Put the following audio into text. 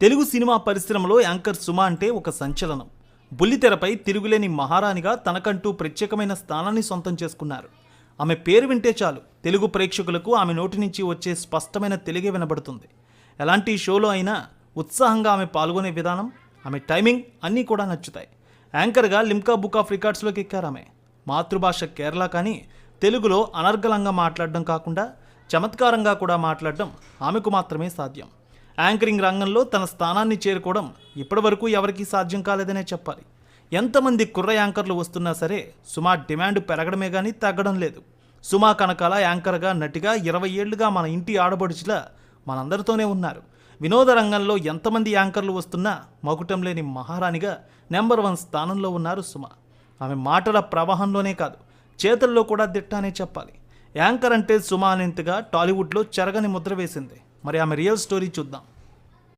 Telugu cinema పరిశ్రమలో anchor Suma అంటే ఒక సంచలనం. బుల్లితెరపై తిరుగులేని మహారాణిగా తనకంటూ ప్రత్యేకమైన స్థానాన్ని సొంతం చేసుకున్నారు. ఆమె పేరు వింటే చాలు తెలుగు ప్రేక్షకులకు ఆమె నోటి నుంచి వచ్చే స్పష్టమైన తెలుగే వినబడుతుంది. ఎలాంటి షోలో అయినా ఉత్సాహంగా ఆమె పాల్గొనే విధానం, ఆమె టైమింగ్ అన్నీ కూడా నచ్చుతాయి. యాంకర్గా లిమ్కా బుక్ ఆఫ్ రికార్డ్స్లోకి ఎక్కారు ఆమె. మాతృభాష కేరళ కానీ తెలుగులో అనర్గళంగా మాట్లాడడం కాకుండా చమత్కారంగా కూడా మాట్లాడడం ఆమెకు మాత్రమే సాధ్యం. యాంకరింగ్ రంగంలో తన స్థానాన్ని చేరుకోవడం ఇప్పటివరకు ఎవరికీ సాధ్యం కాలేదనే చెప్పాలి. ఎంతమంది కుర్ర యాంకర్లు వస్తున్నా సరే సుమ డిమాండ్ పెరగడమే కానీ తగ్గడం లేదు. సుమ కనకాల యాంకర్గా, నటిగా 20 ఏళ్లుగా మన ఇంటి ఆడబడుచులా మనందరితోనే ఉన్నారు. వినోద రంగంలో ఎంతమంది యాంకర్లు వస్తున్నా మకుటం లేని మహారాణిగా నెంబర్ 1 స్థానంలో ఉన్నారు సుమ. ఆమె మాటల ప్రవాహంలోనే కాదు, చేతల్లో కూడా దిట్టానే చెప్పాలి. యాంకర్ అంటే సుమ అనేంతగా టాలీవుడ్లో చెరగని ముద్ర వేసింది. మరి ఆమె రియల్ స్టోరీ చూద్దాం.